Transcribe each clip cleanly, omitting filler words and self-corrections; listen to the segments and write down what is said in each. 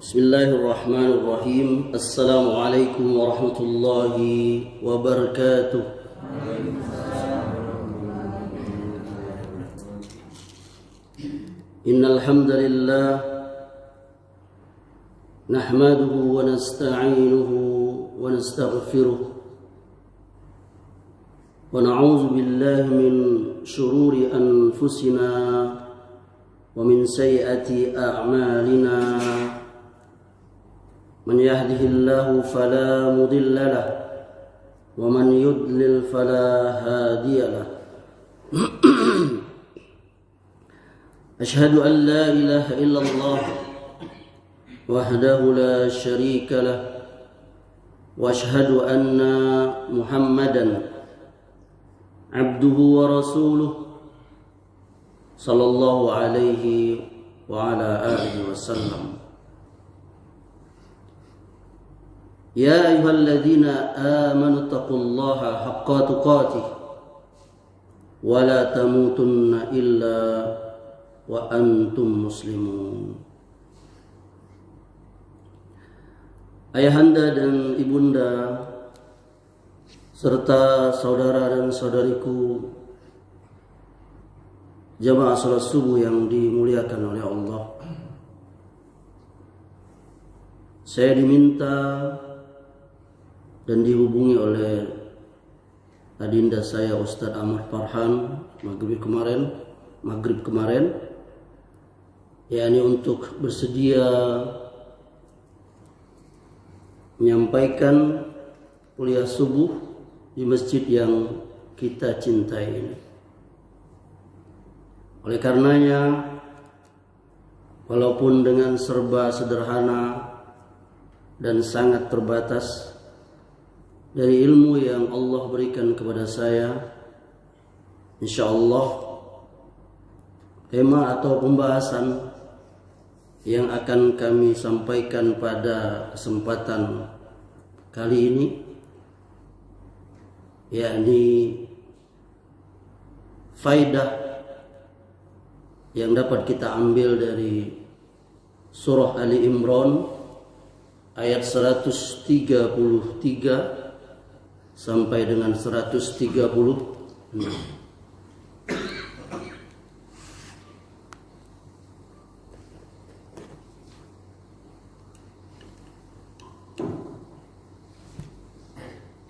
Bismillahirrahmanirrahim. Assalamualaikum warahmatullahi wabarakatuh. Innal hamdalillah nahmaduhu wa nasta'inuhu wa nastaghfiruh wa na'udzu billahi min shururi anfusina wa min sayyiati a'malina. من يهده الله فلا مضل له ومن يضلل فلا هادي له أشهد أن لا إله إلا الله وحده لا شريك له وأشهد أن محمدا عبده ورسوله صلى الله عليه وعلى آله وسلم. يا أيها الذين آمنوا اتقوا الله حق تقاته ولا تموتن إلا وأنتم مسلمون. Ayahanda dan ibunda serta saudara dan saudariku jamaah salat subuh yang dimuliakan oleh Allah, saya diminta dan dihubungi oleh adinda saya Ustadz Ahmad Farhan maghrib kemarin, yakni untuk bersedia menyampaikan kuliah subuh di masjid yang kita cintai ini. Oleh karenanya, walaupun dengan serba sederhana dan sangat terbatas dari ilmu yang Allah berikan kepada saya, insyaallah tema atau pembahasan yang akan kami sampaikan pada kesempatan kali ini, yakni faidah yang dapat kita ambil dari surah Ali Imran ayat 133 sampai dengan 136.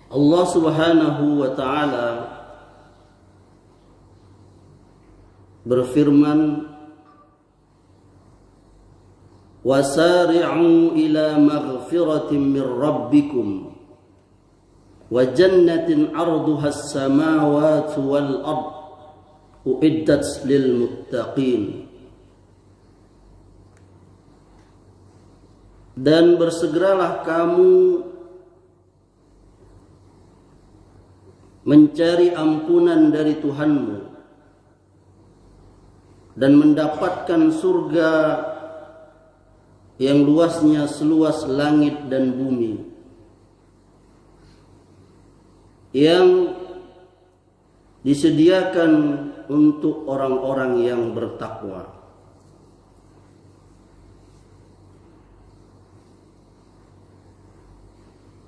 Allah Subhanahu wa ta'ala berfirman, wasari'u ila maghfiratin min rabbikum wa jannatin 'arduha as-samawati wal ard uiddat lil muttaqin. Dan bersegeralah kamu mencari ampunan dari Tuhanmu dan mendapatkan surga yang luasnya seluas langit dan bumi, yang disediakan untuk orang-orang yang bertakwa.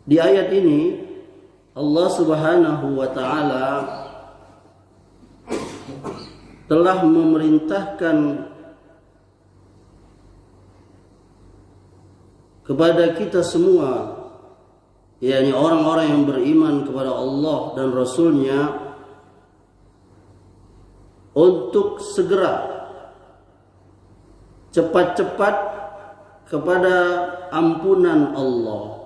Di ayat ini Allah Subhanahu wa ta'ala telah memerintahkan kepada kita semua, yakni orang-orang yang beriman kepada Allah dan Rasul-Nya, untuk segera cepat-cepat kepada ampunan Allah.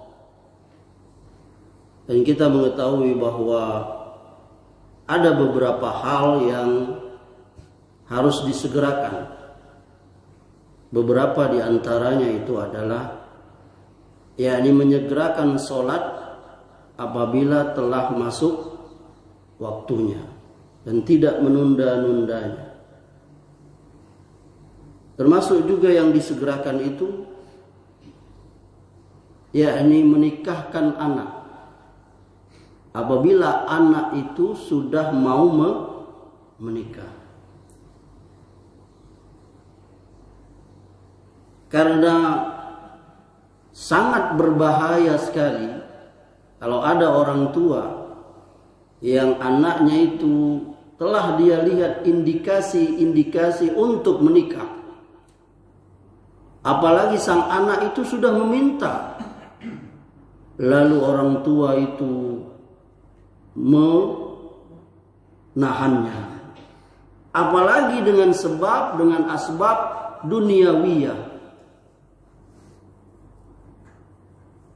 Dan kita mengetahui bahwa ada beberapa hal yang harus disegerakan. Beberapa di antaranya itu adalah yakni menyegerakan sholat apabila telah masuk waktunya dan tidak menunda-nundanya. Termasuk juga yang disegerakan itu yakni menikahkan anak apabila anak itu sudah mau menikah. Karena sangat berbahaya sekali kalau ada orang tua yang anaknya itu telah dia lihat indikasi-indikasi untuk menikah. Apalagi sang anak itu sudah meminta. Lalu orang tua itu menahannya. Apalagi dengan asbab duniawiyah.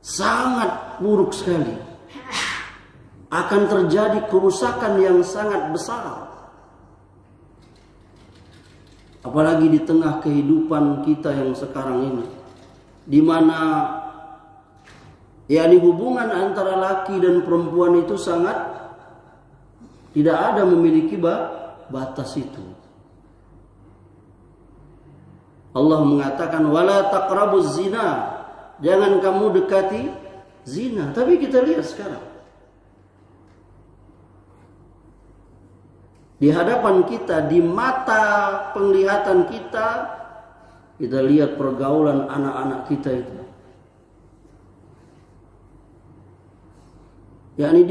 Sangat buruk sekali. Akan terjadi kerusakan yang sangat besar. Apalagi di tengah kehidupan kita yang sekarang ini, di mana hubungan antara laki dan perempuan itu sangat tidak ada memiliki batas itu. Allah mengatakan wala taqrabuz zina, jangan kamu dekati zina. Tapi kita lihat sekarang di hadapan kita, di mata penglihatan kita, kita lihat pergaulan anak-anak kita itu. yakni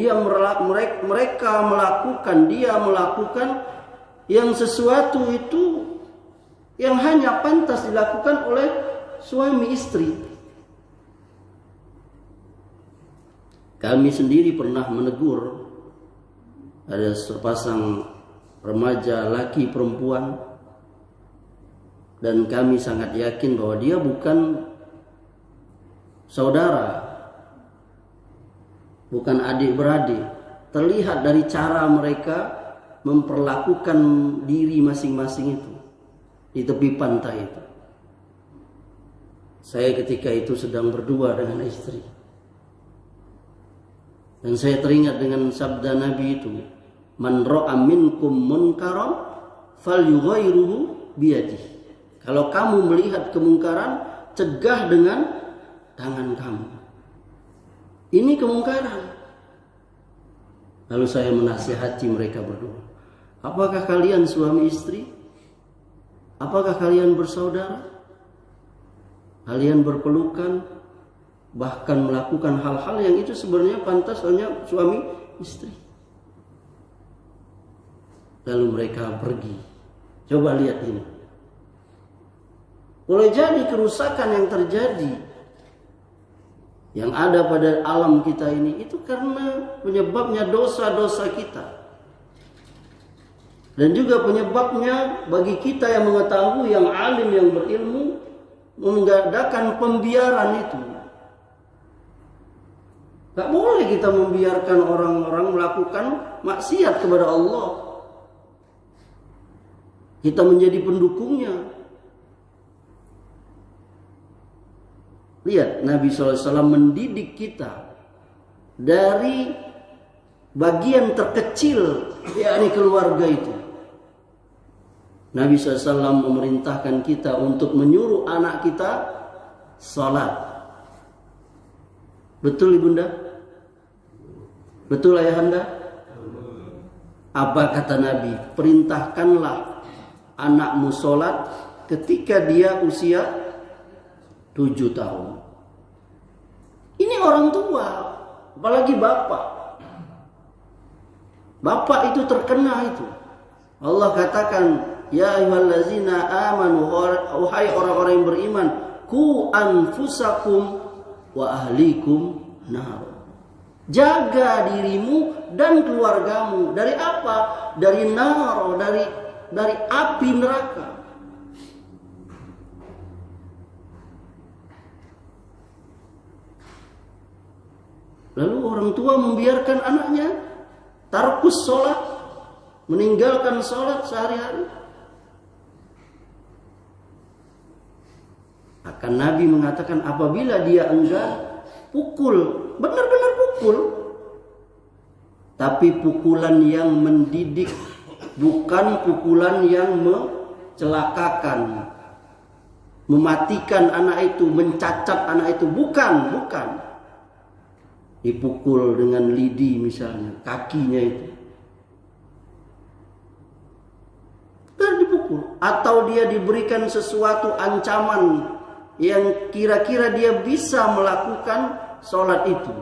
mereka melakukan yang sesuatu itu yang hanya pantas dilakukan oleh suami istri. Kami sendiri pernah menegur ada sepasang remaja laki perempuan, dan kami sangat yakin bahwa dia bukan saudara, bukan adik beradik. Terlihat dari cara mereka memperlakukan diri masing-masing itu di tepi pantai itu. Saya ketika itu sedang berdua dengan istri, dan saya teringat dengan sabda Nabi itu, man ra'a minkum munkaran falyughayyirhu biyadihi. Kalau kamu melihat kemungkaran, cegah dengan tangan kamu. Ini kemungkaran. Lalu saya menasihati mereka berdua. Apakah kalian suami istri? Apakah kalian bersaudara? Kalian berpelukan, bahkan melakukan hal-hal yang itu sebenarnya pantas hanya suami istri. Lalu mereka pergi. Coba lihat ini. Boleh jadi kerusakan yang terjadi, yang ada pada alam kita ini, itu karena penyebabnya dosa-dosa kita. Dan juga penyebabnya bagi kita yang mengetahui, yang alim, yang berilmu, mengadakan pembiaran itu. Gak boleh kita membiarkan orang-orang melakukan maksiat kepada Allah. Kita menjadi pendukungnya. Lihat, Nabi SAW mendidik kita dari bagian terkecil, yakni keluarga itu. Nabi SAW memerintahkan kita untuk menyuruh anak kita salat. Betul ibunda? Betul ayahanda? Apa kata Nabi? Perintahkanlah anakmu salat ketika dia usia 7 tahun. Ini orang tua, apalagi bapak. Bapak itu terkena itu. Allah katakan, ya ayyuhallazina amanu, wahai orang-orang yang beriman, ku anfusakum wa ahlikum nar. Jaga dirimu dan keluargamu dari apa? Dari nar, dari api neraka. Lalu orang tua membiarkan anaknya tarkus sholat, meninggalkan sholat sehari-hari. Akan Nabi mengatakan apabila dia enggan, pukul, benar-benar pukul. Tapi pukulan yang mendidik, bukan pukulan yang mencelakakan, mematikan anak itu, mencacat anak itu, bukan. Dipukul dengan lidi misalnya, kakinya itu. Dan dipukul. Atau dia diberikan sesuatu ancaman yang kira-kira dia bisa melakukan sholat itu.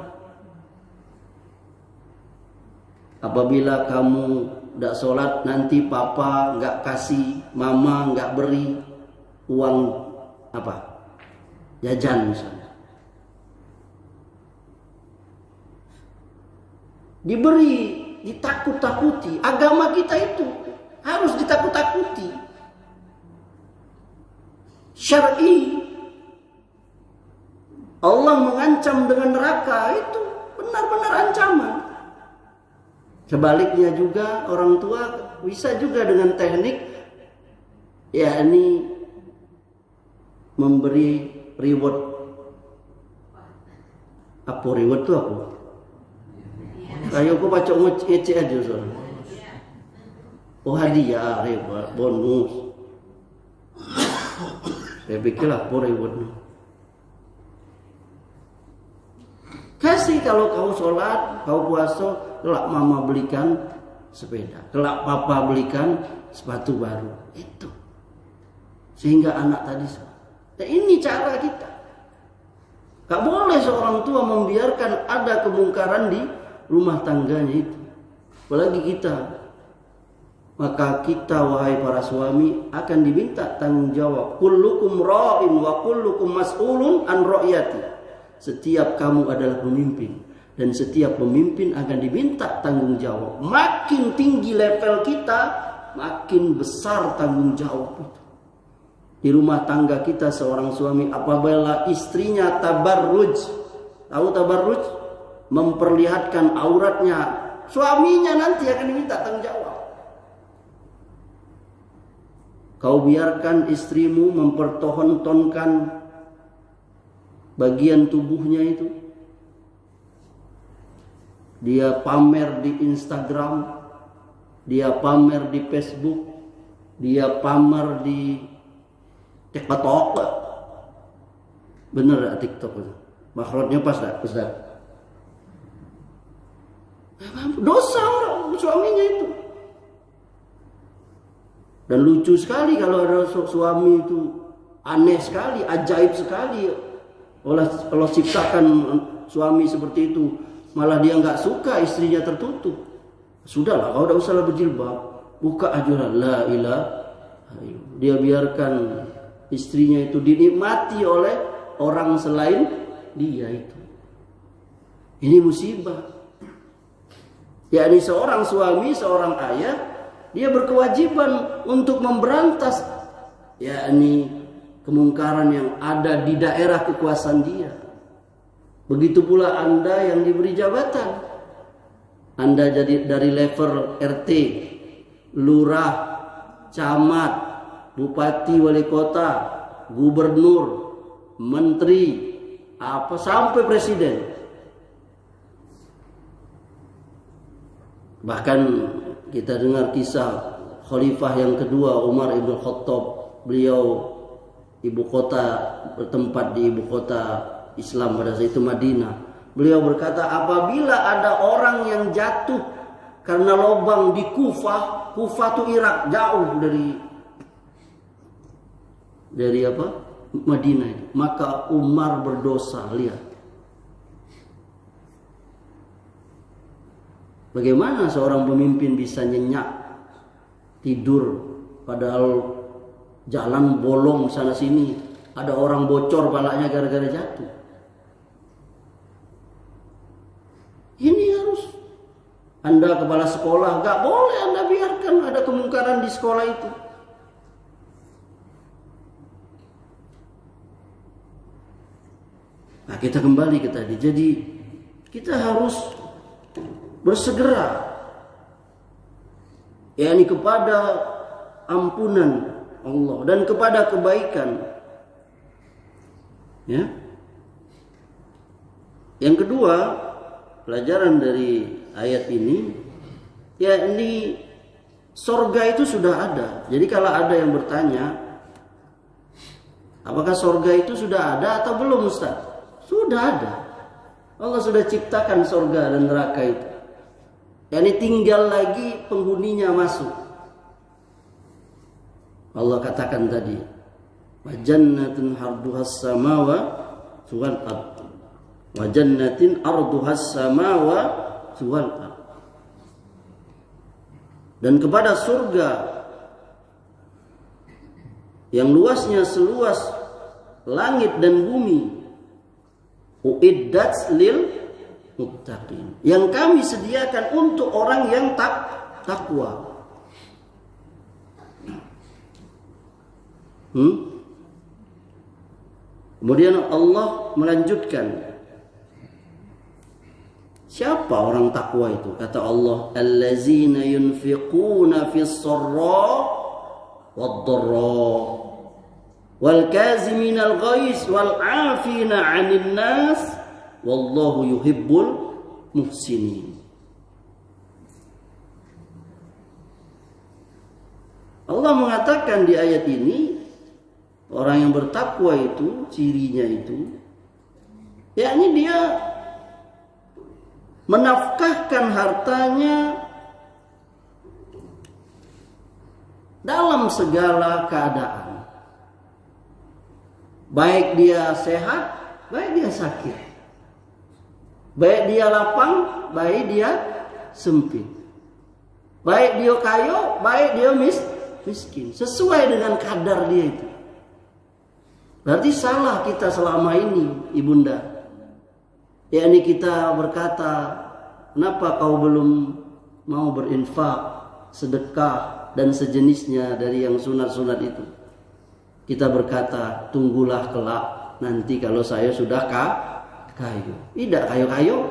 Apabila kamu tidak sholat, nanti papa nggak kasih, mama nggak beri uang apa jajan misalnya. Diberi, ditakut-takuti. Agama kita itu harus ditakut-takuti. Syar'i. Allah mengancam dengan neraka, itu benar-benar ancaman. Sebaliknya juga orang tua bisa juga dengan teknik yakni memberi reward. Apa reward itu apa? Ayo aku baca ngecek aja soalnya. Oh hadiah, reward, bonus. Saya pikirlah apa rewardnya. Kasih kalau kau sholat, kau puasa, kelak mama belikan sepeda, kelak papa belikan sepatu baru. Itu. Sehingga anak tadi. Dan ini cara kita. Gak boleh seorang tua membiarkan ada kemungkaran di rumah tangganya itu. Apalagi kita. Maka kita wahai para suami akan diminta tanggung jawab. Kullukum ra'in wa kullukum mas'ulun an ra'yati. Setiap kamu adalah pemimpin. Dan setiap pemimpin akan diminta tanggung jawab. Makin tinggi level kita, makin besar tanggung jawab itu. Di rumah tangga kita seorang suami apabila istrinya tabarruj. Tahu tabarruj? Memperlihatkan auratnya. Suaminya nanti akan diminta tanggung jawab. Kau biarkan istrimu mempertontonkan bagian tubuhnya itu. Dia pamer di Instagram, dia pamer di Facebook, dia pamer di TikTok. Bener gak TikTok itu? Makhrajnya pas gak? Ustaz? Dosa orang suaminya itu. Dan lucu sekali kalau ada suami itu, aneh sekali, ajaib sekali. Allah ciptakan suami seperti itu, malah dia nggak suka istrinya tertutup. Sudahlah, kau udah usah berjilbab, buka aja la ilaha. Dia biarkan istrinya itu dinikmati oleh orang selain dia itu. Ini musibah. Yakni seorang suami, seorang ayah, dia berkewajiban untuk memberantas yakni kemungkaran yang ada di daerah kekuasaan dia. Begitu pula Anda yang diberi jabatan. Anda jadi dari level RT, lurah, camat, bupati, wali kota, gubernur, menteri, apa sampai presiden. Bahkan kita dengar kisah khalifah yang kedua Umar ibn Khattab, beliau ibu kota, bertempat di ibu kota Islam pada saat itu Madinah. Beliau berkata, apabila ada orang yang jatuh karena lubang di Kufah, Kufah itu Irak, jauh dari apa? Madinah itu. Maka Umar berdosa. Lihat. Bagaimana seorang pemimpin bisa nyenyak tidur padahal jalan bolong sana sini, ada orang bocor palanya gara-gara jatuh. Ini harus Anda kepala sekolah, gak boleh Anda biarkan ada kemungkaran di sekolah itu. Nah, kita kembali ke tadi. Jadi kita harus bersegera yakni kepada ampunan Allah dan kepada kebaikan. Ya. Yang kedua, pelajaran dari ayat ini yakni sorga itu sudah ada. Jadi kalau ada yang bertanya, apakah sorga itu sudah ada atau belum, Ustaz? Sudah ada. Allah sudah ciptakan sorga dan neraka itu. yakni tinggal lagi penghuninya masuk. Allah katakan tadi, Wa jannatin arduhas samawati wal ard. Wa jannatin arduhas samawati wal ard. Dan kepada surga yang luasnya seluas langit dan bumi, uiddat lil muttaqin, yang kami sediakan untuk orang yang takwa. Kemudian Allah melanjutkan, siapa orang takwa itu? Kata Allah, allazina yunfiquna fis sarra wad dharra wal kaziminal ghais wal 'afina 'anil nas wallahu yuhibbul muhsinin. Allah mengatakan di ayat ini, orang yang bertakwa itu cirinya itu, yakni dia menafkahkan hartanya dalam segala keadaan. Baik dia sehat, baik dia sakit. Baik dia lapang, baik dia sempit. Baik dia kaya, baik dia miskin. Sesuai dengan kadar dia itu. Berarti salah kita selama ini, ibunda. Yakni kita berkata, kenapa kau belum mau berinfak, sedekah, dan sejenisnya dari yang sunat-sunat itu? Kita berkata, tunggulah kelak nanti kalau saya sudah kayu. Tidak kayu-kayu.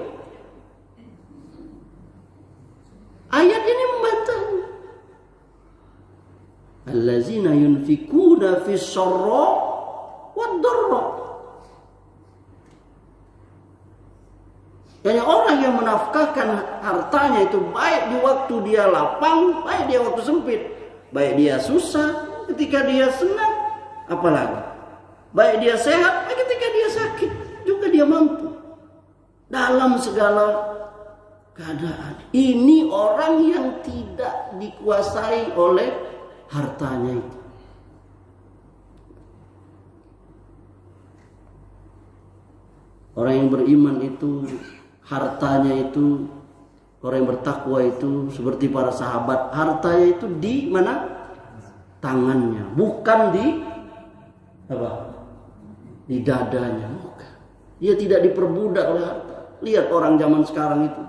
Ayat ini membantah. Allazina yunfikuna fis sarra wad dharra. Yani orang yang menafkahkan hartanya itu baik di waktu dia lapang, baik dia waktu sempit, baik dia susah, ketika dia senang, apalagi baik dia sehat, baik ketika dia sakit juga dia mampu dalam segala keadaan. Ini orang yang tidak dikuasai oleh hartanya itu. Orang yang beriman itu, hartanya itu, orang yang bertakwa itu seperti para sahabat, hartanya itu di mana? Tangannya, bukan di apa? Di dadanya. Bukan. Dia tidak diperbudak oleh harta. Lihat orang zaman sekarang itu,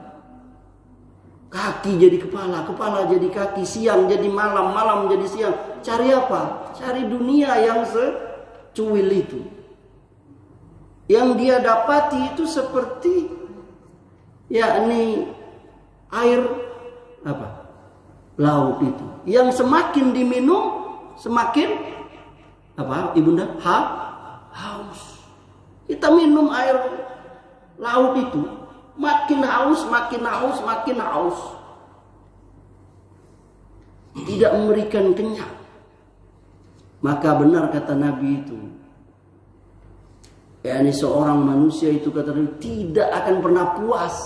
kaki jadi kepala, kepala jadi kaki, siang jadi malam, malam jadi siang. Cari apa? Cari dunia yang secuil itu. Yang dia dapati itu seperti yakni air apa? Laut itu. Yang semakin diminum semakin apa, ibunda? Haus. Kita minum air laut itu makin haus, makin haus, makin haus. Tidak memberikan kenyang. Maka benar kata Nabi itu, yakni seorang manusia itu kata Nabi tidak akan pernah puas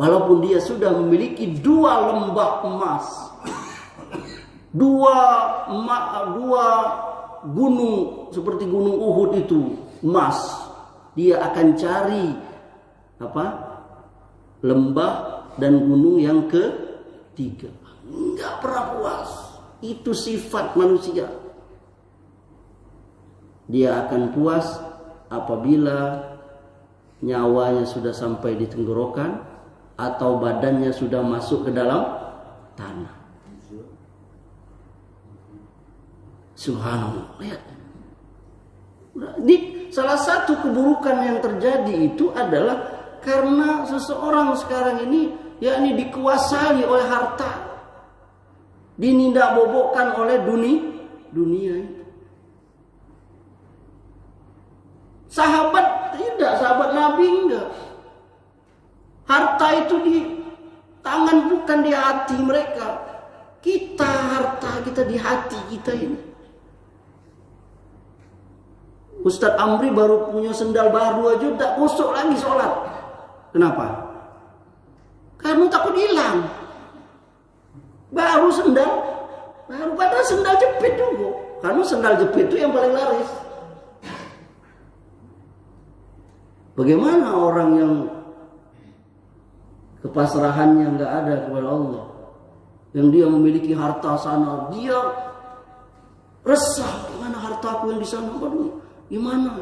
walaupun dia sudah memiliki 2 lembah emas, dua gunung seperti gunung Uhud itu emas. Dia akan cari apa? Lembah dan gunung yang ketiga. Enggak pernah puas. Itu sifat manusia. Dia akan puas apabila nyawanya sudah sampai di tenggorokan atau badannya sudah masuk ke dalam tanah. Subhanallah. Lihat. Salah satu keburukan yang terjadi itu adalah karena seseorang sekarang ini yakni dikuasai oleh harta, dinindak-bobokkan oleh dunia itu. Sahabat tidak, sahabat Nabi enggak. Harta itu di tangan bukan di hati mereka. Kita harta kita di hati kita ini. Ustadz Amri baru punya sendal baru aja tak gosok lagi sholat. Kenapa? Karena takut hilang. Baru sendal, baru padahal sendal jepit juga. Karena sendal jepit itu yang paling laris. Bagaimana orang yang kepasrahannya nggak ada kepada Allah, yang dia memiliki harta sana, dia resah, gimana hartaku yang di sana, gimana?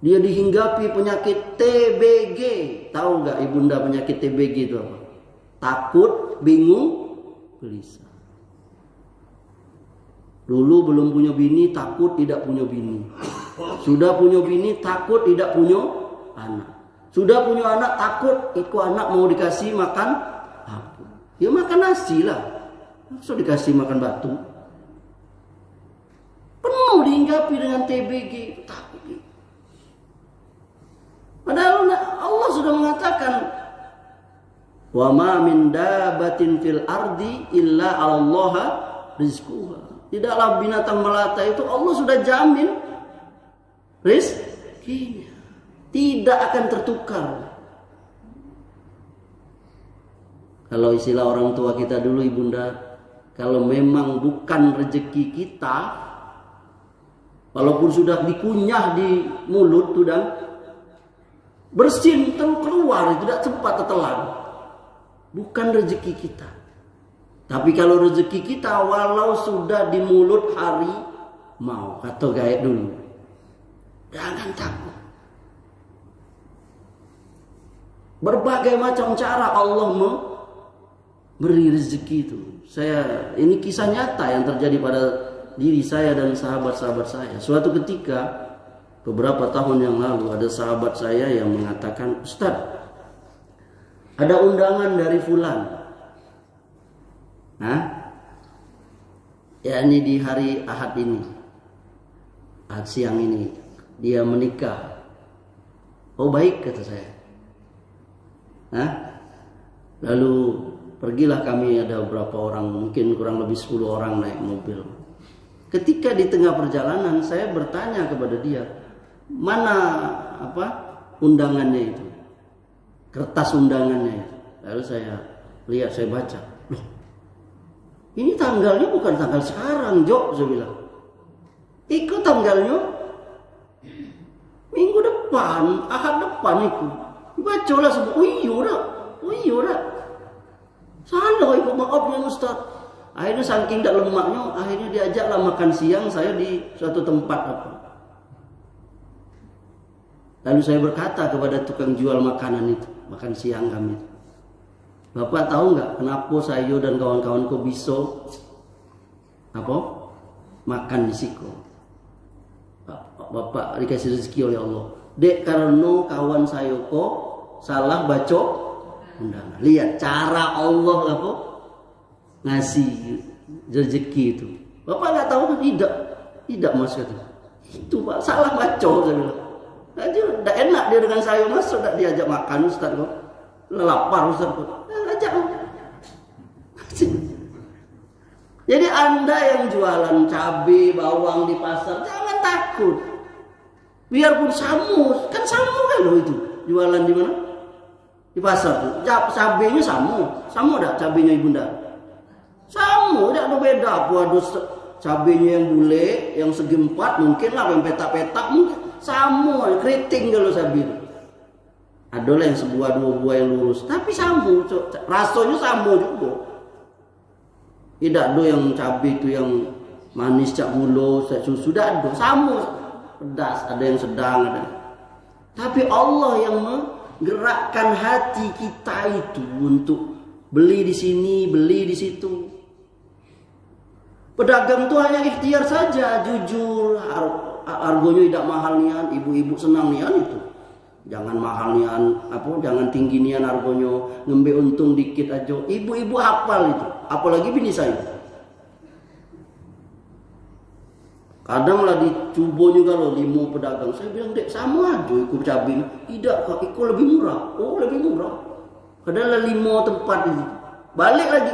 Dia dihinggapi penyakit TBG. Tahu nggak ibunda penyakit TBG itu apa? Takut, bingung, gelisah. Dulu belum punya bini, takut tidak punya bini. Sudah punya bini, takut tidak punya anak. Sudah punya anak, takut itu anak mau dikasih makan apa? Ya makan nasi lah. Masa dikasih makan batu? Penuh dihinggapi dengan TBG. Takut. Padahal Allah sudah mengatakan, wa ma min dabatin fil ardi illa 'alallaha rizquha. Tidaklah binatang melata itu Allah sudah jamin rezekinya. Tidak akan tertukar. Kalau istilah orang tua kita dulu ibunda, kalau memang bukan rezeki kita, walaupun sudah dikunyah di mulut sudah bersin keluar, tidak sempat tertelan. Bukan rezeki kita. Tapi kalau rezeki kita walau sudah di mulut hari mau, kata gaib dulu, jangan takut. Berbagai macam cara Allah memberi rezeki itu. Ini kisah nyata yang terjadi pada diri saya dan sahabat-sahabat saya. Suatu ketika beberapa tahun yang lalu ada sahabat saya yang mengatakan, Ustaz, ada undangan dari fulan. Ya ini di hari Ahad ini, Ahad siang ini, dia menikah. Oh baik, kata saya. Lalu pergilah kami, ada beberapa orang, mungkin kurang lebih 10 orang naik mobil. Ketika di tengah perjalanan saya bertanya kepada dia, mana undangannya itu, kertas undangannya itu. Lalu saya lihat, saya baca, loh, ini tanggalnya bukan tanggal sekarang, Jok, saya bilang. Ikut tanggalnya minggu depan, Ahad depan itu. Bacalah semua. Oh iya dah. Salah ikut, maaf ya Ustaz. Akhirnya saking tak lemaknya, akhirnya diajaklah makan siang saya di suatu tempat Lalu saya berkata kepada tukang jual makanan itu, makan siang kami itu, Bapak tahu nggak kenapa saya dan kawan-kawanku bisa makan di siko? Bapak dikasih rezeki oleh Allah. Dek, karena kawan saya kok salah baca undangan. Lihat cara Allah ngasih rezeki itu. Bapak nggak tahu? Tidak mas, kata. Itu Pak salah baca, saya bilang. Tidak enak dia dengan saya, masuk tak diajak makan Ustaz kok. Lapar Ustaz kok. Ajak. Jadi Anda yang jualan cabai, bawang di pasar, jangan takut. Biarpun samu, kan samu kan loh itu. Jualan di mana? Di pasar tuh. Cabainya samu ada cabainya ibunda. Samu, tidak ada beda. Waduh, cabainya yang bule, yang segi 4 mungkin lah, yang petak-petak mungkin. Samu, keriting kalau cabai. Ada lah yang sebuah 2 buah yang lurus, tapi samu, rasanya samu juga. Tidak ada yang cabai itu yang manis, cak gula, cak susu, tidak ada. Samu, pedas, ada yang sedang, ada. Tapi Allah yang menggerakkan hati kita itu untuk beli di sini, beli di situ. Pedagang itu hanya ikhtiar saja, jujur, harganya tidak mahal nian, ibu-ibu senang nian itu. Jangan mahal nian, jangan tinggi nian harganya, ngembe untung dikit aja. Ibu-ibu hafal itu, apalagi bini saya. Kadang lah dicoba juga loh 5 pedagang. Saya bilang, Dek, sama aja ikut cabai. Tidak, Kak, ikut lebih murah. Oh, lebih murah. Padahal 5 tempat ini. Balik lagi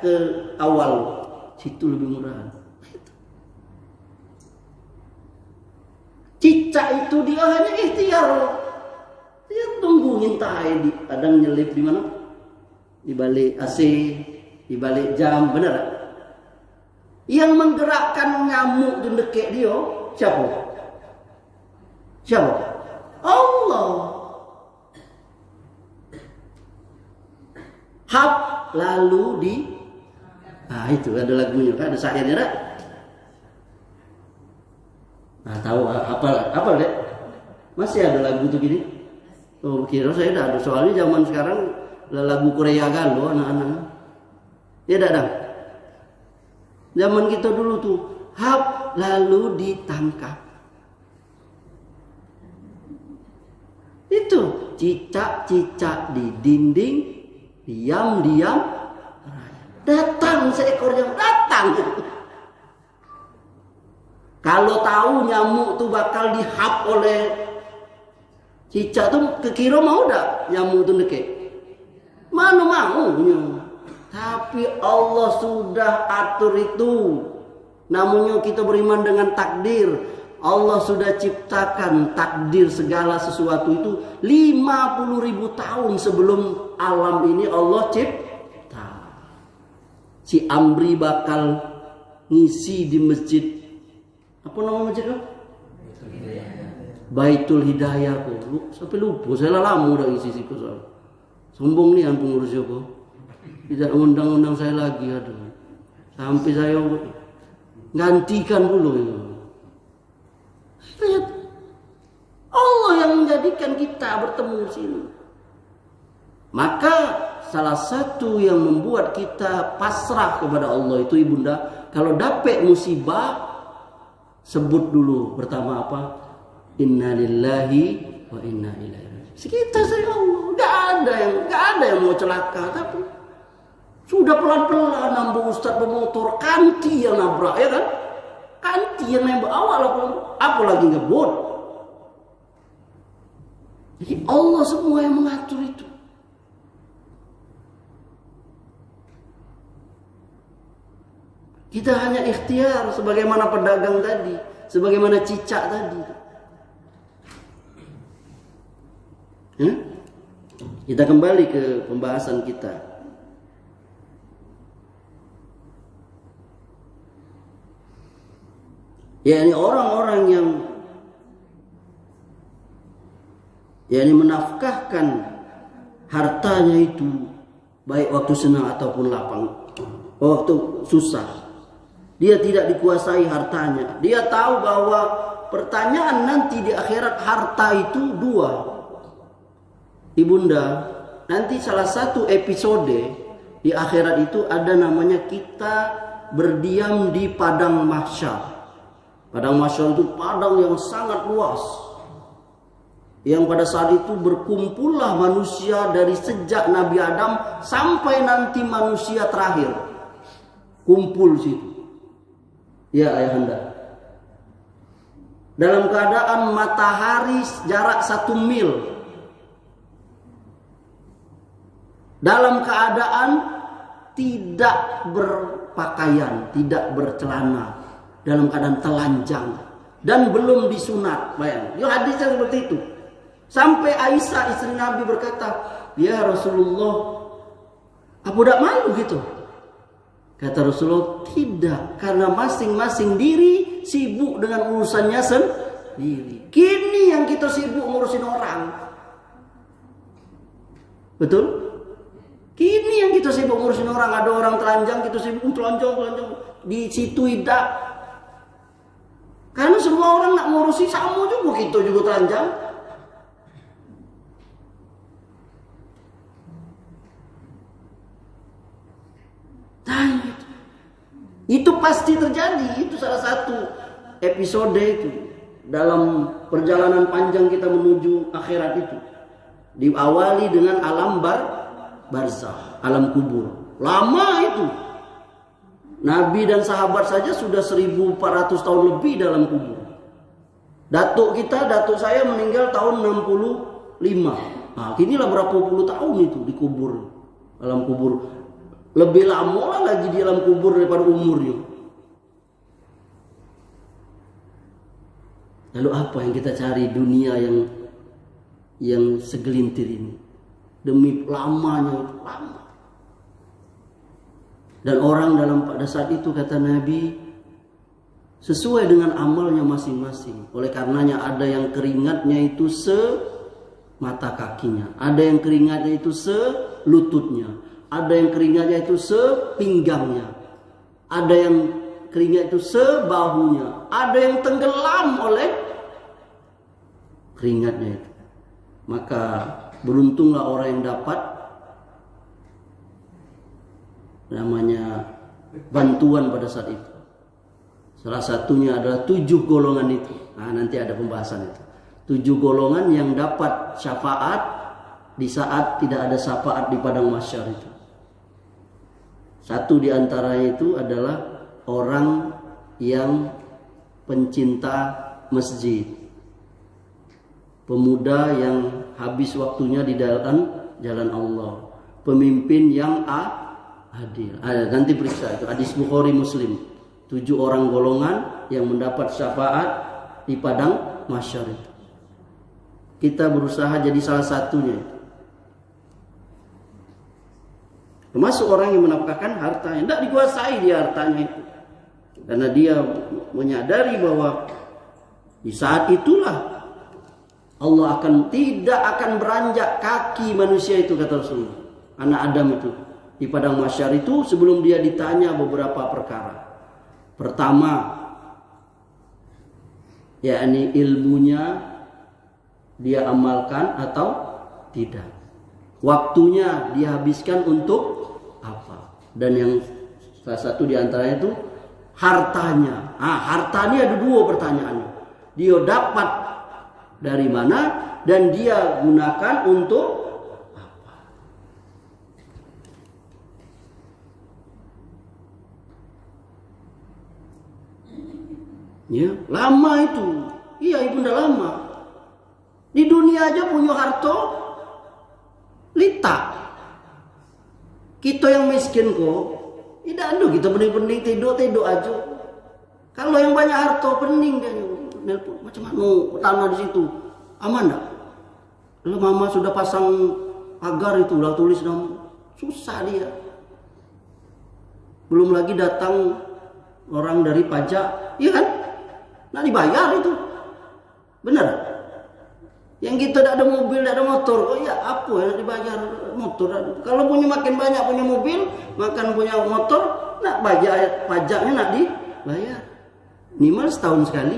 ke awal. Situ lebih murah. Cicak itu dia hanya ikhtiar. Dia tunggu ngintai, kadang nyelip di mana? Di balik AC, di balik jam, benar? Yang menggerakkan nyamuk di dekek dia siapa? Siapa? Allah. Hap lalu di itu ada lagunya kan, ada syairnya tak? Nah, tahu apa dek? Masih ada lagu tuh gini? Oh, kira saya dah ada. Soalnya zaman sekarang lagu Korea galau anak-anak. Ya dah. Zaman kita dulu tuh hap lalu ditangkap. Itu cicak-cicak di dinding, diam-diam datang seekor yang datang. Kalau tahu nyamuk tuh bakal dihap oleh cicak tuh, kekira mau dak nyamuk tuh deket? Mana maunya. Tapi Allah sudah atur itu. Namanya kita beriman dengan takdir. Allah sudah ciptakan takdir segala sesuatu itu 50.000 tahun sebelum alam ini Allah cipta. Si Amri bakal ngisi di masjid, apa nama masjid lo? Baitul Hidayah kok. Sampai lupa, saya lama udah ngisi situ soal. Sombong nih pengurusnya kok. Tidak undang-undang saya lagi, aduh. Sampai saya gantikan dulu itu. Lihat, Allah yang menjadikan kita bertemu di sini. Maka salah satu yang membuat kita pasrah kepada Allah itu ibunda, kalau dapat musibah sebut dulu pertama apa? Inna lillahi wa inna ilaihi raji'un. Sekitar saya Allah, enggak ada yang mau celaka, tapi sudah pelan-pelan nambah ustaz pemotor, kanti yang nabrak, ya kan? Kanti yang nembak awal, apalagi ngebut. Jadi Allah semua yang mengatur itu. Kita hanya ikhtiar sebagaimana pedagang tadi, sebagaimana cicak tadi. Kita kembali ke pembahasan kita. Ya, ini orang-orang yang menafkahkan hartanya itu baik waktu senang ataupun lapang, waktu susah. Dia tidak dikuasai hartanya. Dia tahu bahwa pertanyaan nanti di akhirat harta itu dua. Ibunda, nanti salah satu episode di akhirat itu ada namanya kita berdiam di padang mahsyar. Padang mahsyar itu padang yang sangat luas. Yang pada saat itu berkumpullah manusia dari sejak Nabi Adam sampai nanti manusia terakhir. Kumpul situ. Ya ayahanda. Dalam keadaan matahari jarak 1 mil. Dalam keadaan tidak berpakaian, tidak bercelana. Dalam keadaan telanjang. Dan belum disunat. Bayang. Ya hadisnya seperti itu. Sampai Aisyah istri Nabi berkata, ya Rasulullah, apa tidak malu gitu? Kata Rasulullah, tidak. Karena masing-masing diri sibuk dengan urusannya sendiri. Kini yang kita sibuk ngurusin orang. Betul? Kini yang kita sibuk ngurusin orang. Ada orang telanjang, kita sibuk telanjang. Di situ tidak. Karena semua orang nak ngurusi sama juga, kita juga telanjang. Itu pasti terjadi. Itu salah satu episode itu dalam perjalanan panjang kita menuju akhirat itu. Diawali dengan alam barzah, alam kubur. Lama itu. Nabi dan sahabat saja sudah 1400 tahun lebih dalam kubur. Datuk saya meninggal tahun 65. Nah, inilah berapa puluh tahun itu dikubur, dalam kubur. Lebih lama lagi di dalam kubur daripada umurnya. Lalu apa yang kita cari dunia yang segelintir ini? Demi lamanya itu lama. Dan orang pada saat itu kata Nabi sesuai dengan amalnya masing-masing. Oleh karenanya ada yang keringatnya itu semata kakinya, ada yang keringatnya itu selututnya, ada yang keringatnya itu sepinggangnya, ada yang keringat itu sebahunya, ada yang tenggelam oleh keringatnya itu. Maka beruntunglah orang yang dapat namanya bantuan pada saat itu. Salah satunya adalah 7 golongan itu. Nah, nanti ada pembahasan itu. 7 golongan yang dapat syafaat di saat tidak ada syafaat di padang mahsyar itu. Satu di antaranya itu adalah orang yang pencinta masjid. Pemuda yang habis waktunya di dalam jalan Allah. Pemimpin yang adil. Nanti periksa itu hadis Bukhari Muslim. 7 orang golongan yang mendapat syafaat di padang mahsyar itu. Kita berusaha jadi salah satunya. Termasuk orang yang menafkahkan hartanya, tidak dikuasai dia hartanya itu. Karena dia menyadari bahwa di saat itulah Allah tidak akan beranjak kaki manusia itu, kata Rasulullah. Anak Adam itu di padang mahsyar itu sebelum dia ditanya beberapa perkara. Pertama, yakni ilmunya dia amalkan atau tidak. Waktunya dia habiskan untuk apa? Dan yang salah satu di antaranya itu hartanya. Hartanya ada 2 pertanyaannya. Dia dapat dari mana dan dia gunakan untuk apa? Ya, lama itu. Iya, ibunda lama. Di dunia aja punya harta lita. Kita yang miskin kok, tidak ada kita bening-bening tidur aja. Kalau yang banyak harta pening kan, nelpon macam mana tanah di situ, aman enggak? Kalau mama sudah pasang pagar itu, udah tulis nama, susah dia. Belum lagi datang orang dari pajak, iya kan? Nah dibayar itu, benar? Yang kita tidak ada mobil, tidak ada motor, oh ya apa yang dibayar motor? Kalau punya makin banyak punya mobil, makan punya motor, nak bayar pajaknya nak dibayar. Minimal setahun sekali.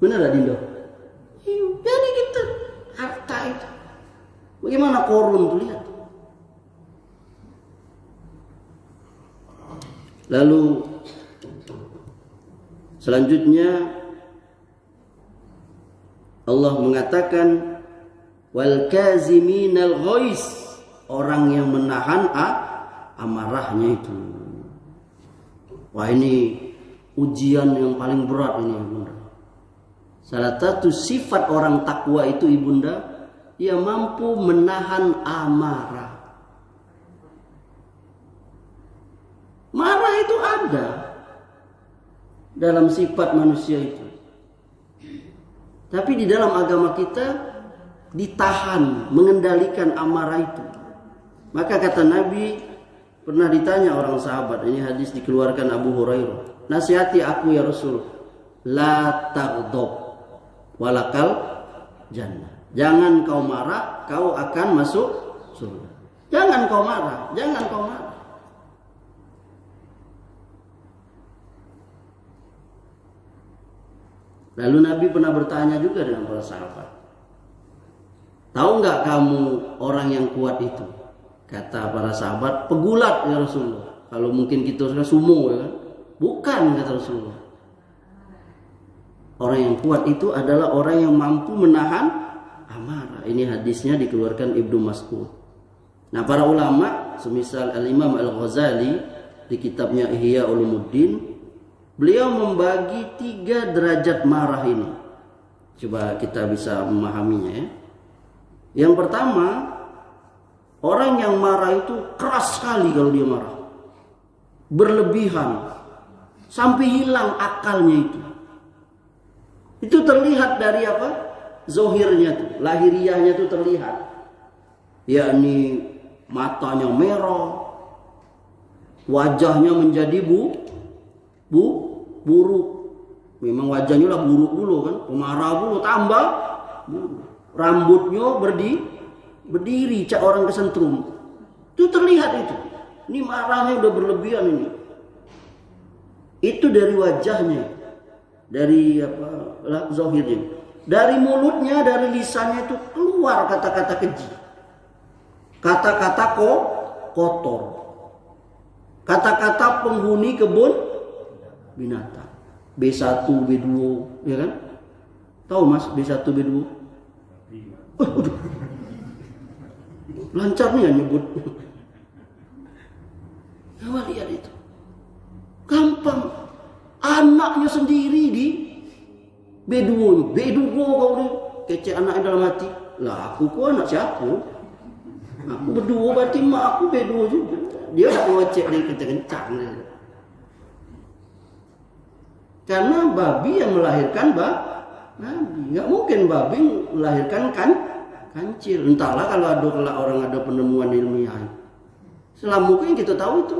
Benar tak Dindo? Jadi kita harta itu. Bagaimana korun tuh lihat. Lalu selanjutnya Allah mengatakan wal kaziminal ghais, orang yang menahan amarahnya itu. Wah, ini ujian yang paling berat ini, Ibunda. Salah satu sifat orang takwa itu, Ibunda, ia mampu menahan amarah. Marah itu ada dalam sifat manusia itu. Tapi di dalam agama kita ditahan, mengendalikan amarah itu. Maka kata Nabi, pernah ditanya orang sahabat, ini hadis dikeluarkan Abu Hurairah, nasihati aku ya Rasul, la taghdab walakal jannah. Jangan kau marah, kau akan masuk surga. Jangan kau marah, jangan kau marah. Lalu Nabi pernah bertanya juga dengan para sahabat, tahu nggak kamu orang yang kuat itu? Kata para sahabat, pegulat ya Rasulullah. Kalau mungkin kita sudah sumo ya kan? Bukan, kata Rasulullah. Orang yang kuat itu adalah orang yang mampu menahan amarah. Ini hadisnya dikeluarkan Ibnu Mas'ud. Nah, para ulama semisal Al-Imam Al-Ghazali di kitabnya Ihya Ulumuddin, beliau membagi 3 derajat marah ini. Coba kita bisa memahaminya ya. Yang pertama, orang yang marah itu keras sekali kalau dia marah. Berlebihan. Sampai hilang akalnya itu. Itu terlihat dari apa? Zohirnya tuh, lahiriahnya tuh terlihat. Yakni matanya merah, Wajahnya menjadi buruk. Memang wajahnya lah buruk dulu kan, pemarah dulu tambah buruk. Rambutnya berdiri cak orang kesentrum. Itu terlihat itu. Ini marahnya udah berlebihan ini. Itu dari wajahnya, dari zahirnya, dari mulutnya, dari lisannya itu keluar kata-kata keji, kata-kata kotor, kata-kata penghuni kebun binatang. B1, B2, ya kan? Tahu Mas B1, B2? Waduh. Lancar nih ya nyebut. Coba lihat itu. Gampang. Anaknya sendiri di B2. B2 kau nih. Kece anaknya dalam hati. Lah aku kok anak siapa? Aku berdua berarti mak aku B2 juga. Dia tak ngecek dia kencang-kencang. Karena babi yang melahirkan babi. Nggak mungkin babi melahirkan kancil. Entahlah kalau orang ada penemuan ilmiah. Selama mungkin kita tahu itu.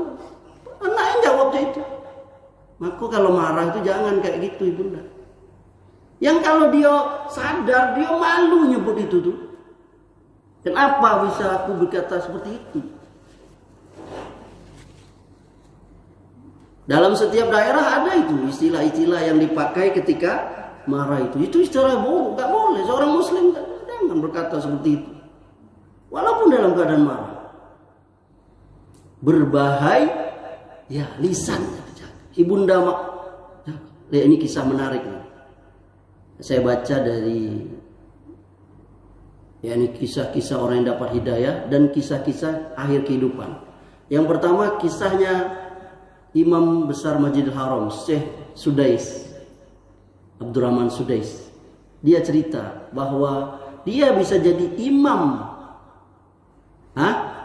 Anaknya jawabnya itu. Maka kalau marah itu jangan kayak gitu ibunda. Yang kalau dia sadar, dia malu nyebut itu tuh. Kenapa bisa aku berkata seperti itu? Dalam setiap daerah ada itu istilah-istilah yang dipakai ketika marah itu. Itu istilah buruk, nggak boleh. Seorang muslim jangan berkata seperti itu. Walaupun dalam keadaan marah. Berbahaya, ya lisan. Ibunda lihat ini kisah menarik. Saya baca dari ini kisah-kisah orang yang dapat hidayah dan kisah-kisah akhir kehidupan. Yang pertama kisahnya Imam Besar Masjidil Haram, Syekh Sudais, Abdurrahman Sudais. Dia cerita bahwa dia bisa jadi imam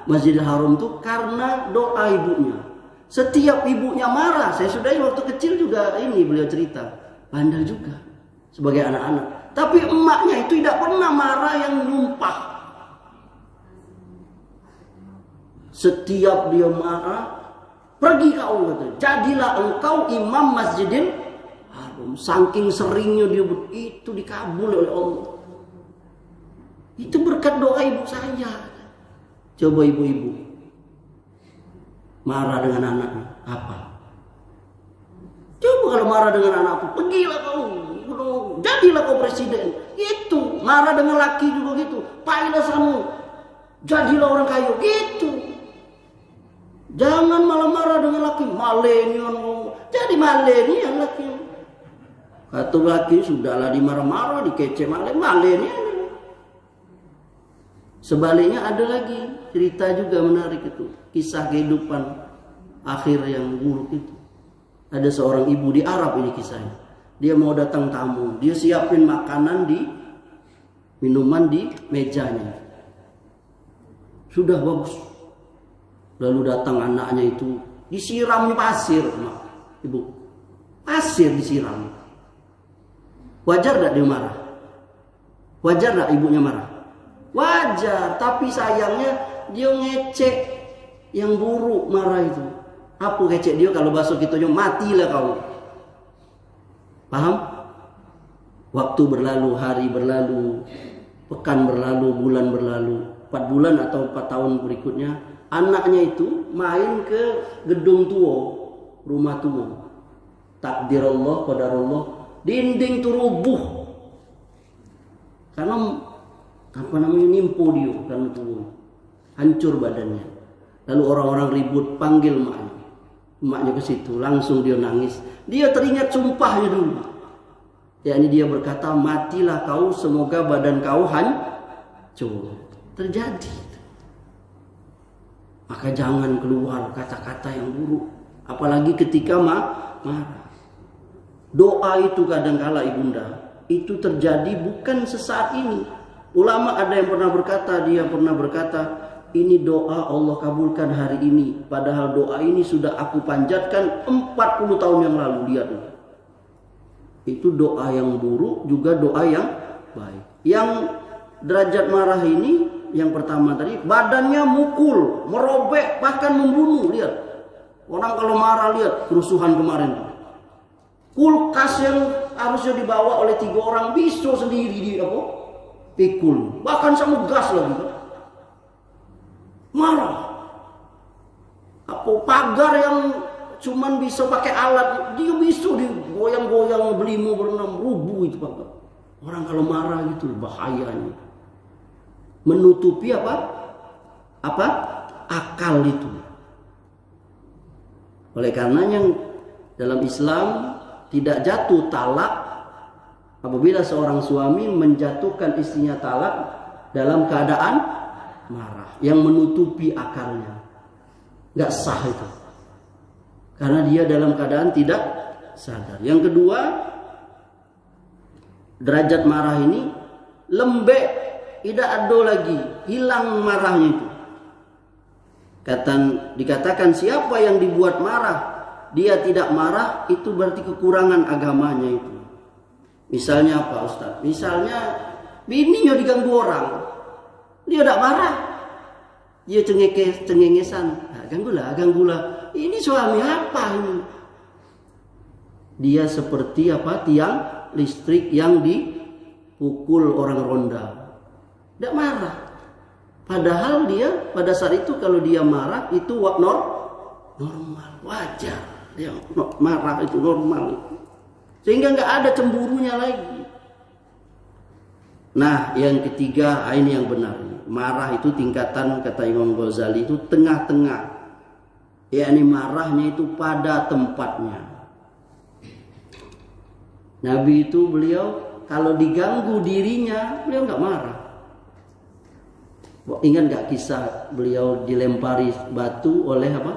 Masjidil Haram itu karena doa ibunya. Setiap ibunya marah, saya sudah waktu kecil juga beliau cerita, bandel juga sebagai anak-anak. Tapi emaknya itu tidak pernah marah yang numpah. Setiap dia marah, pergi kau kata, jadilah engkau imam Masjidil Haram. Saking seringnya dia itu dikabul oleh Allah. Itu berkat doa ibu saya. Coba ibu-ibu marah dengan anaknya apa? Coba kalau marah dengan anakku, pergilah kau, jadilah kau presiden. Itu marah dengan laki juga gitu. Pailah kamu, jadilah orang kaya gitu. Jangan malah marah dengan laki, malenian. Jadi malenian laki. Kata laki sudahlah dimarah-marah, dikece malenian. Sebaliknya ada lagi cerita juga menarik itu, kisah kehidupan akhir yang buruk itu. Ada seorang ibu di Arab ini kisahnya. Dia mau datang tamu, dia siapin makanan minuman di mejanya. Sudah bagus. Lalu datang anaknya itu, disiram pasir, ibu. Pasir disiram. Wajar gak dia marah? Wajar gak ibunya marah? Wajar, tapi sayangnya dia ngecek yang buruk marah itu. Apa ngecek dia kalau bahasa kitanya matilah kau. Paham? Waktu berlalu, hari berlalu, pekan berlalu, bulan berlalu, 4 bulan atau 4 tahun berikutnya, anaknya itu main ke gedung tua, rumah tua. Takdir Allah, qadarullah, dinding itu rubuh. Karena nimpo dia karena turun, hancur badannya. Lalu orang-orang ribut, panggil emaknya. Emaknya ke situ, langsung dia nangis. Dia teringat sumpahnya dulu. Yakni dia berkata, matilah kau, semoga badan kau hancur. Terjadi. Maka jangan keluar kata-kata yang buruk, apalagi ketika marah. Doa itu kadangkala ibunda, itu terjadi bukan sesaat ini. Ulama ada yang pernah berkata, ini doa Allah kabulkan hari ini. Padahal doa ini sudah aku panjatkan 40 tahun yang lalu. Lihat. Itu doa yang buruk, juga doa yang baik. Yang derajat marah ini, yang pertama tadi, badannya mukul, merobek, bahkan membunuh. Lihat. Orang kalau marah, lihat kerusuhan kemarin. Kulkas yang harusnya dibawa oleh 3 orang bisa sendiri di apa? Pikul. Bahkan sama gas lagi. Marah. Apa pagar yang cuman bisa pakai alat, dia bisa digoyang-goyang belimu berenam rubuh itu pagar. Orang kalau marah gitu bahayanya. Menutupi apa? Akal itu. Oleh karenanya dalam Islam tidak jatuh talak apabila seorang suami menjatuhkan istrinya talak dalam keadaan marah yang menutupi akalnya. Nggak sah itu. Karena dia dalam keadaan tidak sadar. Yang kedua, derajat marah ini lembek, tidak ada lagi, hilang marahnya itu. Dikatakan siapa yang dibuat marah, dia tidak marah, itu berarti kekurangan agamanya itu. Misalnya apa Ustaz? Misalnya bininya diganggu orang, dia tidak marah, dia cengengesan. Nah, ganggulah. Ini suami apa ini? Dia seperti apa? Tiang listrik yang dipukul orang ronda. Tidak marah. Padahal dia pada saat itu kalau dia marah itu normal, wajar. Dia marah itu normal. Sehingga nggak ada cemburunya lagi. Nah, yang ketiga, ini yang benar. Marah itu tingkatan, kata Imam Ghazali, itu tengah-tengah. Yakni marahnya itu pada tempatnya. Nabi itu beliau kalau diganggu dirinya, beliau nggak marah. Ingat nggak kisah beliau dilempari batu oleh apa?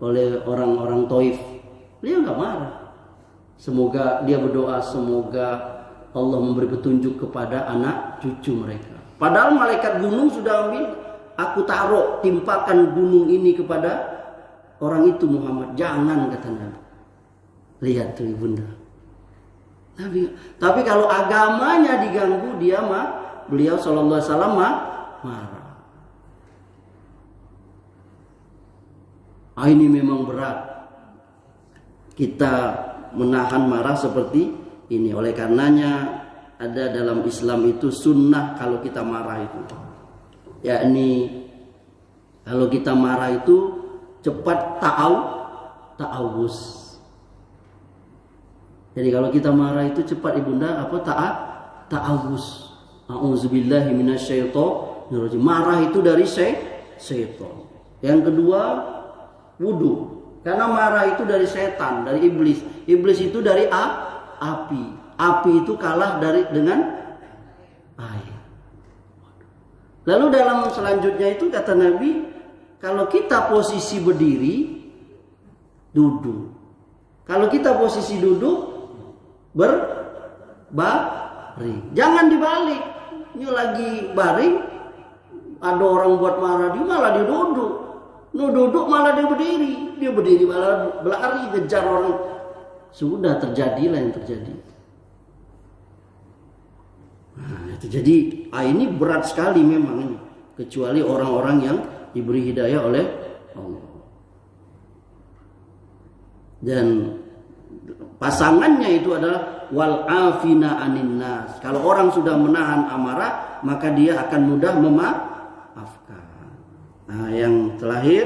Oleh orang-orang Taif. Beliau nggak marah. Semoga dia berdoa, semoga Allah memberi petunjuk kepada anak cucu mereka. Padahal malaikat gunung sudah ambil, aku taruh timpakan gunung ini kepada orang itu Muhammad. Jangan, kata Nabi. Lihat tuh ibunda. Tapi kalau agamanya diganggu, beliau sallallahu alaihi wasallam marah. Ini memang berat. Kita menahan marah seperti ini. Oleh karenanya ada dalam Islam itu sunnah kalau kita marah itu. Yakni kalau kita marah itu cepat ta'awuz. Jadi kalau kita marah itu cepat ibunda ta'awuz. A'udzubillahi minasyaitonir. Marah itu dari syaitan. Yang kedua, wudu. Karena marah itu dari setan, dari iblis. Iblis itu dari api. Api itu kalah dengan air. Lalu dalam selanjutnya itu kata Nabi, kalau kita posisi berdiri, duduk. Kalau kita posisi duduk, berbaring. Jangan dibalik. Ini lagi baring, ada orang buat marah, dia malah dia duduk. Duduk malah dia berdiri. Dia berdiri malah berlari kejar orang. Sudah terjadilah yang terjadi. Nah, itu jadi ini berat sekali memang ini. Kecuali orang-orang yang diberi hidayah oleh Allah. Dan pasangannya itu adalah wal afina anin nas. Kalau orang sudah menahan amarah, maka dia akan mudah memaafkan. Nah, yang terakhir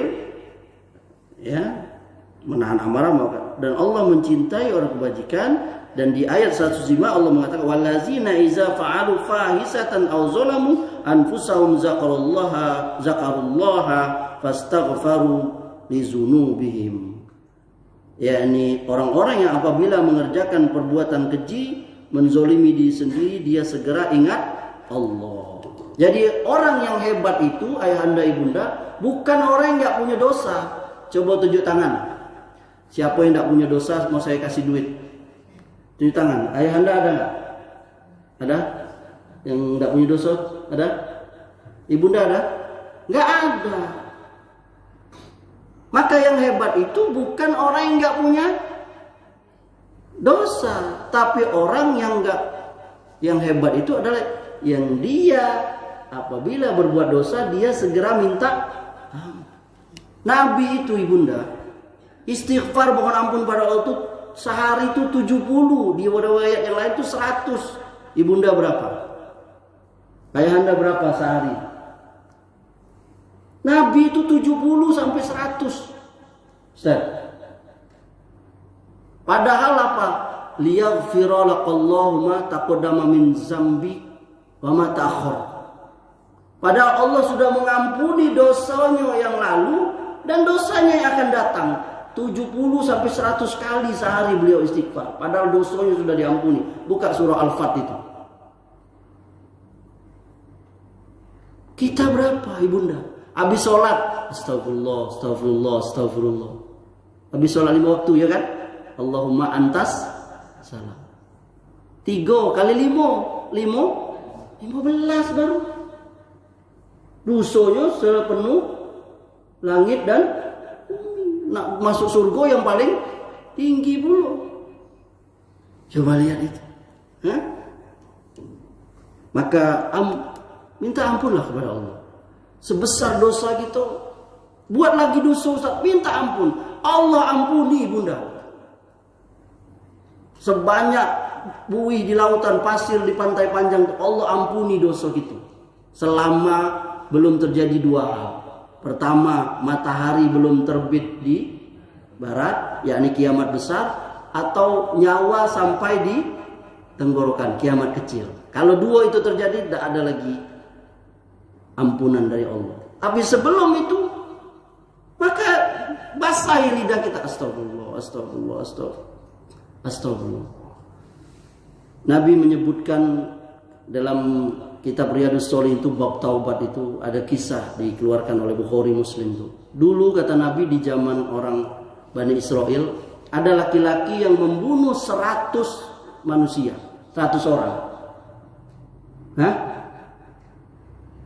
ya, menahan amarah, dan Allah mencintai orang kebajikan. Dan di ayat 105 Allah mengatakan wallazina iza fa'alu fahisatan aw zalamu anfusahum zakarullaha fastaghfaru lidzunubihim. Yakni orang-orang yang apabila mengerjakan perbuatan keji, menzolimi diri sendiri, dia segera ingat Allah. Jadi orang yang hebat itu, ayahanda ibunda, bukan orang yang nggak punya dosa. Coba tunjuk tangan. Siapa yang nggak punya dosa mau saya kasih duit? Tunjuk tangan. Ayahanda ada nggak? Ada? Yang nggak punya dosa? Ada? Ibunda ada? Nggak ada. Maka yang hebat itu bukan orang yang nggak punya dosa, tapi orang yang hebat itu adalah yang dia apabila berbuat dosa dia segera minta ampun. Nabi itu ibunda istighfar mohon ampun pada Allah itu sehari itu 70, di riwayat yang lain itu 100. Ibunda berapa? Ayahanda berapa sehari? Nabi itu 70 sampai 100. Ustaz. Padahal apa? Liyaghfira laqallahu ma taqaddama min zambi wa ma ta'akhkhar. Padahal Allah sudah mengampuni dosanya yang lalu dan dosanya yang akan datang. 70 sampai 100 kali sehari beliau istighfar. Padahal dosanya sudah diampuni. Buka surah Al-Fat itu. Kita berapa ibunda? Habis sholat, astagfirullah, astagfirullah, astagfirullah. Habis sholat 5 waktu ya kan? Allahumma antas salam. 3 kali 5, 15 baru. Dosanya sepenuh langit dan nak masuk surga yang paling tinggi pula. Coba lihat itu. Hah? Maka minta ampunlah kepada Allah. Sebesar dosa kita, buat lagi dosa Ustaz, minta ampun. Allah ampuni bunda. Sebanyak buih di lautan, pasir di pantai panjang, Allah ampuni dosa kita. Selama belum terjadi 2 hal. Pertama, matahari belum terbit di barat, yakni kiamat besar, atau nyawa sampai di tenggorokan, kiamat kecil. Kalau 2 itu terjadi, tidak ada lagi ampunan dari Allah. Tapi sebelum itu, maka basahi lidah kita. Astagfirullah, astagfirullah, astagfirullah. Nabi menyebutkan dalam kitab Riyadhus Shalihin itu bab taubat itu ada kisah dikeluarkan oleh Bukhari Muslim itu. Dulu kata Nabi di zaman orang Bani Israel ada laki-laki yang membunuh 100 manusia, 100 orang. Hah?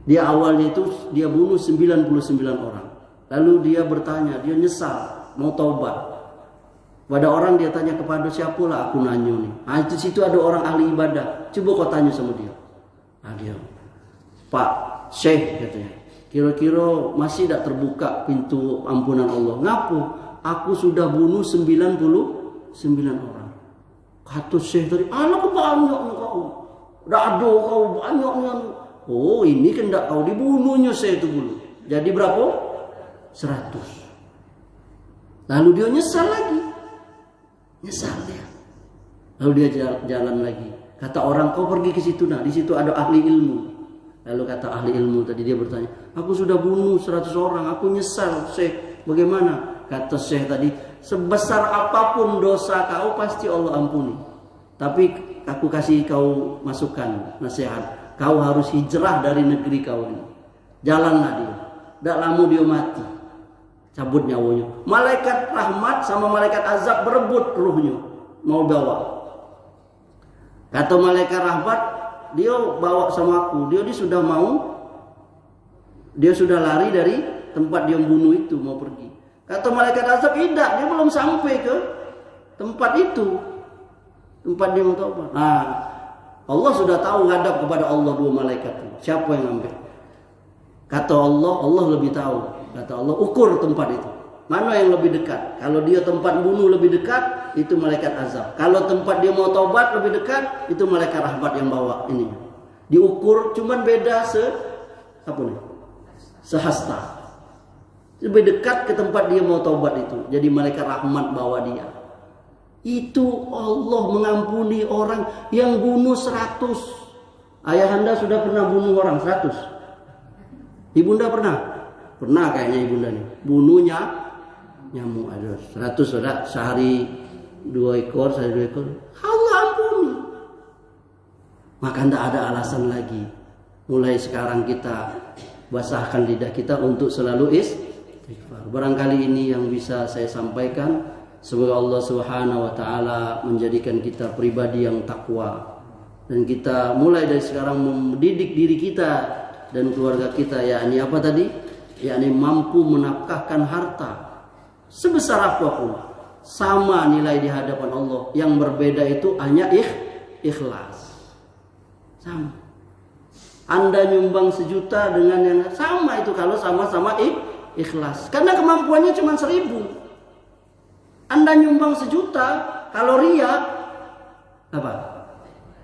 Dia awalnya itu dia bunuh 99 orang. Lalu dia bertanya, dia nyesal, mau taubat. Pada orang dia tanya kepada siapalah aku nanya nih. Ah itu situ ada orang ahli ibadah. Coba kau tanya sama dia. Nah dia, Pak Syekh katanya, kira-kira masih tidak terbuka pintu ampunan Allah? Ngapu? Aku sudah bunuh 99 orang. Kata Syekh tadi, anak banyak kau. Dado kau banyaknya. Oh ini kan tidak kau dibunuhnya Syekh itu dulu. Jadi berapa? 100. Lalu dia nyesal lagi. Nyesal dia. Lalu dia jalan lagi. Kata orang, kau pergi ke situ nah, di situ ada ahli ilmu. Lalu kata ahli ilmu tadi dia bertanya, aku sudah bunuh 100 orang, aku nyesal Syekh. Bagaimana? Kata Syekh tadi, sebesar apapun dosa kau pasti Allah ampuni. Tapi aku kasih kau masukan, nasihat. Kau harus hijrah dari negeri kau ini. Jalanlah dia. Tak lama dia mati. Cabut nyawanya. Malaikat rahmat sama malaikat azab berebut ruhnya. Mau bawa. Kata malaikat rahmat, dia bawa sama aku. Dia sudah mau. Dia sudah lari dari tempat dia bunuh itu mau pergi. Kata malaikat azab, tidak. Dia belum sampai ke tempat itu. Tempat dia mau taubat. Nah, Allah sudah tahu hadap kepada Allah 2 malaikat itu. Siapa yang ambil? Kata Allah, Allah lebih tahu. Kata Allah, ukur tempat itu. Mana yang lebih dekat? Kalau dia tempat bunuh lebih dekat, itu malaikat azab. Kalau tempat dia mau taubat lebih dekat, itu malaikat rahmat yang bawa ini. Diukur cuman beda sehasta. Lebih dekat ke tempat dia mau taubat itu. Jadi malaikat rahmat bawa dia. Itu Allah mengampuni orang yang bunuh 100. Ayahanda sudah pernah bunuh orang 100? Ibunda pernah? Pernah kayaknya ibunda nih. Bunuhnya nyamuk ada 100 sudah sehari 2 ekor, sehari 2 ekor. Allah ampuni. Maka tidak ada alasan lagi. Mulai sekarang kita basahkan lidah kita untuk selalu istighfar. Barangkali ini yang bisa saya sampaikan. Semoga Allah Subhanahu wa taala menjadikan kita pribadi yang takwa. Dan kita mulai dari sekarang mendidik diri kita dan keluarga kita, yakni apa tadi? Yakni mampu menafkahkan harta sebesar apapun, sama nilai di hadapan Allah. Yang berbeda itu hanya ikhlas. Sama. Anda nyumbang 1 juta dengan yang sama itu kalau sama-sama ikhlas. Karena kemampuannya cuma 1.000. Anda nyumbang 1 juta, kalau riya apa?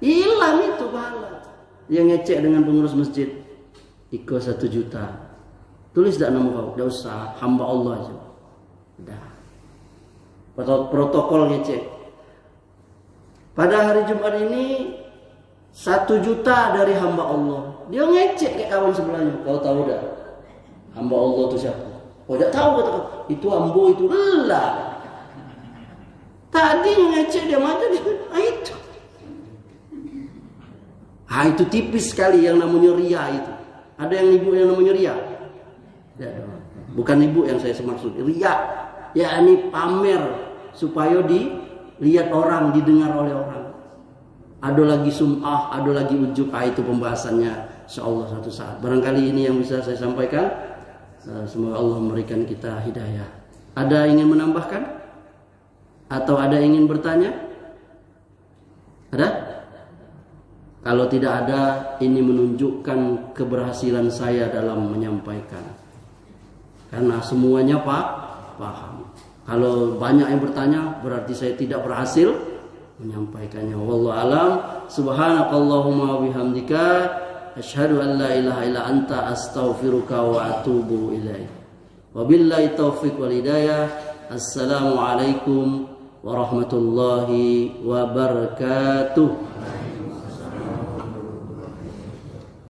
Hilang itu pahala. Yang ngecek dengan pengurus masjid, Iko 1 juta. Tulis dak nama kau, dak usah, hamba Allah aja. Udah. Protokol ngecek. Pada hari Jumat ini 1 juta dari hamba Allah. Dia ngecek kayak kawan sebelahnya. Kau tahu dak? Hamba Allah itu siapa? Oh, dak tahu kata kau. Itu ambo itu lah. Tadi yang ngecek dia mata dia. Itu. Itu tipis sekali yang namanya ria itu. Ada yang ibu yang namanya ria? Ya, bukan ibu yang saya maksud. Ria, yakni pamer supaya dilihat orang, didengar oleh orang. Ada lagi sum'ah, ada lagi ujub. Itu pembahasannya insyaallah suatu saat. Barangkali ini yang bisa saya sampaikan. Semoga Allah memberikan kita hidayah. Ada ingin menambahkan? Atau ada ingin bertanya? Ada? Kalau tidak ada, ini menunjukkan keberhasilan saya dalam menyampaikan. Karena semuanya paham. Kalau banyak yang bertanya, berarti saya tidak berhasil menyampaikannya. Wallahu alam. Subhanakallahumma wabihamdika, asyhadu an la ilaha illa anta, astaghfiruka wa atubu ilaik. Wabillahi taufiq wal hidayah. Assalamualaikum warahmatullahi wabarakatuh.